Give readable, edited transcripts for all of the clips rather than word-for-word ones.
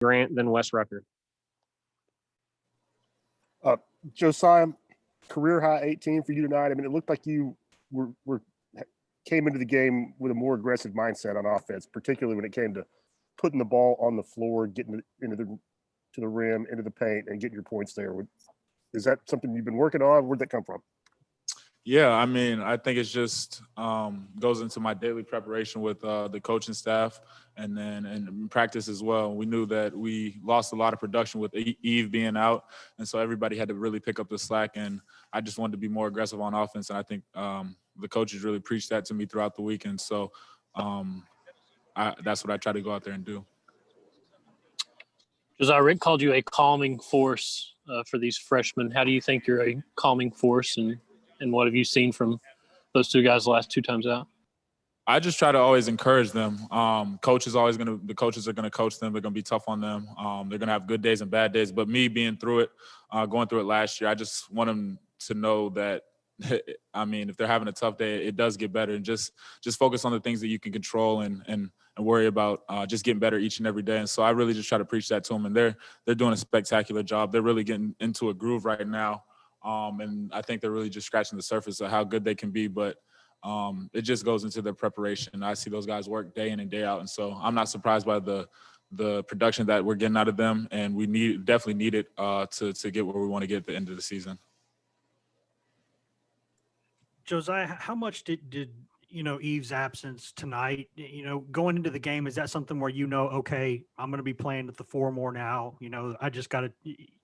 Grant, then Wes Rucker. Josiah, career high 18 for you tonight. I mean, it looked like you came into the game with a more aggressive mindset on offense, particularly when it came to putting the ball on the floor, getting to the rim, into the paint, and getting your points there. Is that something you've been working on? Where'd that come from? Yeah, I mean, I think it's just goes into my daily preparation with the coaching staff and then in practice as well. We knew that we lost a lot of production with Eve being out, and so everybody had to really pick up the slack, and I just wanted to be more aggressive on offense, and I think the coaches really preached that to me throughout the weekend. So that's what I try to go out there and do. Josiah, Rick called you a calming force for these freshmen. How do you think you're a calming force, and what have you seen from those two guys the last two times out? I just try to always encourage them. The coaches are gonna coach them. They're gonna be tough on them. They're gonna have good days and bad days. But me being through it, going through it last year, I just want them to know that. I mean, if they're having a tough day, it does get better, and just focus on the things that you can control and worry about just getting better each and every day. And so I really just try to preach that to them, and they're doing a spectacular job. They're really getting into a groove right now, and I think they're really just scratching the surface of how good they can be. But it just goes into their preparation. I see those guys work day in and day out, and so I'm not surprised by the production that we're getting out of them, and we definitely need it to get where we want to get at the end of the season. Josiah, how much did Eve's absence tonight, going into the game, is that something where okay, I'm going to be playing at the 4 more now, I just got to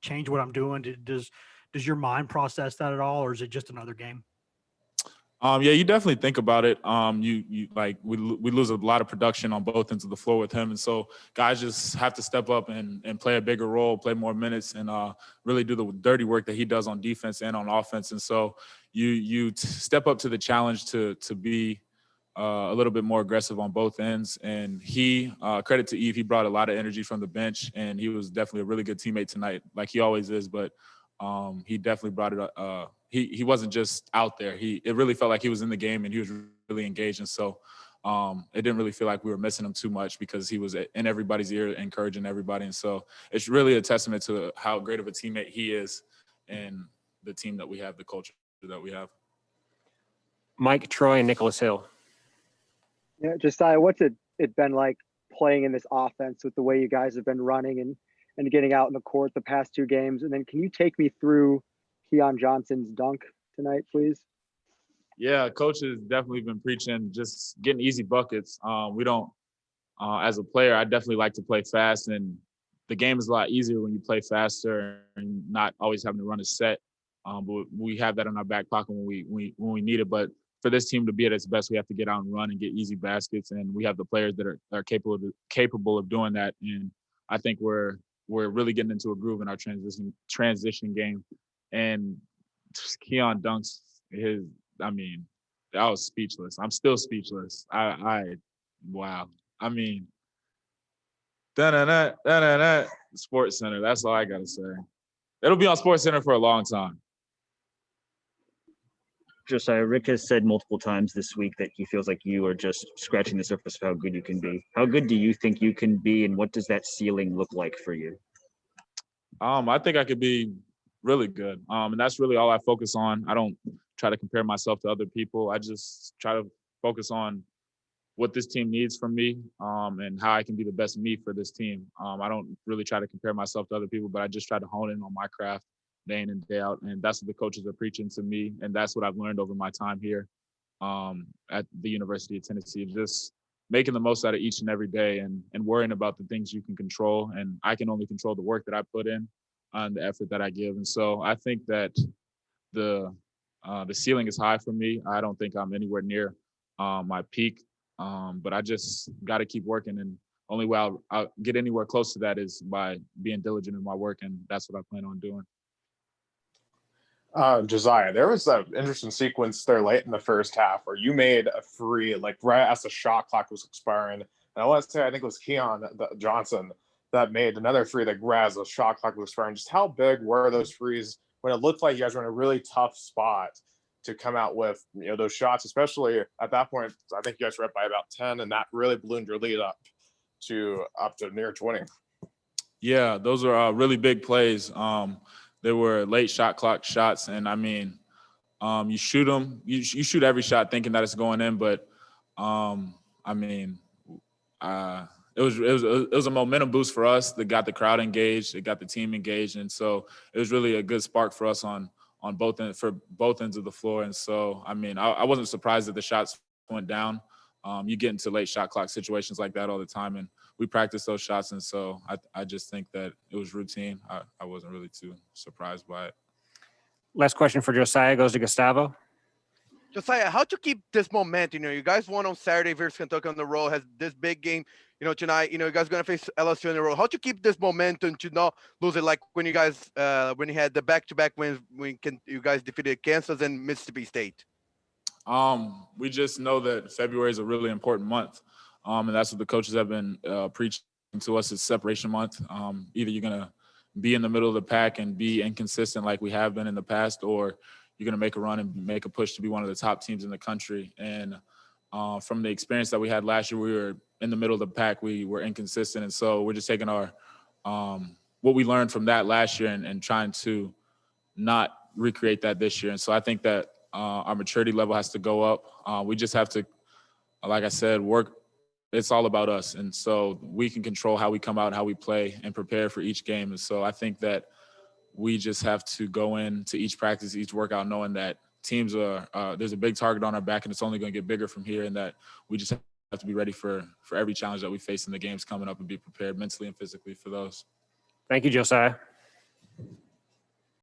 change what I'm doing? Does your mind process that at all, or is it just another game? Yeah, you definitely think about it. You like we lose a lot of production on both ends of the floor with him, and so guys just have to step up and play a bigger role, play more minutes, and really do the dirty work that he does on defense and on offense. And so you step up to the challenge to be a little bit more aggressive on both ends. And he, credit to Eve, he brought a lot of energy from the bench, and he was definitely a really good teammate tonight, like he always is. But he definitely brought it up. He wasn't just out there. It really felt like he was in the game and he was really engaged. And so it didn't really feel like we were missing him too much because he was in everybody's ear, encouraging everybody. And so it's really a testament to how great of a teammate he is and the team that we have, the culture that we have. Mike, Troy, and Nicholas Hill. Yeah, Josiah, what's it been like playing in this offense with the way you guys have been running and getting out in the court the past 2 games? And then can you take me through Keon Johnson's dunk tonight, please? Yeah, coach has definitely been preaching just getting easy buckets. We don't, as a player, I definitely like to play fast, and the game is a lot easier when you play faster and not always having to run a set. But we have that in our back pocket when we need it. But for this team to be at its best, we have to get out and run and get easy baskets, and we have the players that are capable of doing that. And I think we're really getting into a groove in our transition game. And Keon dunks I was speechless. I'm still speechless. Wow. I mean, Sports Center. That's all I gotta say. It'll be on Sports Center for a long time. Josiah, Rick has said multiple times this week that he feels like you are just scratching the surface of how good you can be. How good do you think you can be, and what does that ceiling look like for you? I think I could be really good. And that's really all I focus on. I don't try to compare myself to other people. I just try to focus on what this team needs from me and how I can be the best me for this team. I don't really try to compare myself to other people, but I just try to hone in on my craft day in and day out. And that's what the coaches are preaching to me. And that's what I've learned over my time here at the University of Tennessee, just making the most out of each and every day and worrying about the things you can control. And I can only control the work that I put in and the effort that I give. And so I think that the ceiling is high for me. I don't think I'm anywhere near my peak, but I just got to keep working. And only way I'll get anywhere close to that is by being diligent in my work. And that's what I plan on doing. Josiah, there was an interesting sequence there late in the first half where you made a free, like right as the shot clock was expiring. And I want to say, I think it was Keon Johnson that made another free that right as the shot clock was expiring. Just how big were those frees when it looked like you guys were in a really tough spot to come out with, those shots, especially at that point? I think you guys were up by about 10, and that really ballooned your lead up to near 20. Yeah, those are really big plays. They were late shot clock shots, and I mean, you shoot them. You shoot every shot thinking that it's going in, but I mean, it was a momentum boost for us that got the crowd engaged, it got the team engaged, and so it was really a good spark for us on both for both ends of the floor. And so, I mean, I wasn't surprised that the shots went down. You get into late shot clock situations like that all the time, and we practice those shots. And so I just think that it was routine. I wasn't really too surprised by it. Last question for Josiah goes to Gustavo. Josiah, how to keep this momentum? You guys won on Saturday versus Kentucky on the road, has this big game, tonight, you guys going to face LSU on the road. How to keep this momentum to not lose it, like when you guys, when you had the back-to-back wins, you guys defeated Kansas and Mississippi State? We just know that February is a really important month. And that's what the coaches have been preaching to us. It's separation month. Either you're going to be in the middle of the pack and be inconsistent like we have been in the past, or you're going to make a run and make a push to be one of the top teams in the country. And from the experience that we had last year, we were in the middle of the pack. We were inconsistent. And so we're just taking our what we learned from that last year and trying to not recreate that this year. And so I think that our maturity level has to go up. We just have to, like I said, work. It's all about us. And so we can control how we come out, how we play, and prepare for each game. And so I think that we just have to go into each practice, each workout, knowing that teams are there's a big target on our back, and it's only going to get bigger from here, and that we just have to be ready for every challenge that we face in the games coming up and be prepared mentally and physically for those. Thank you, Josiah.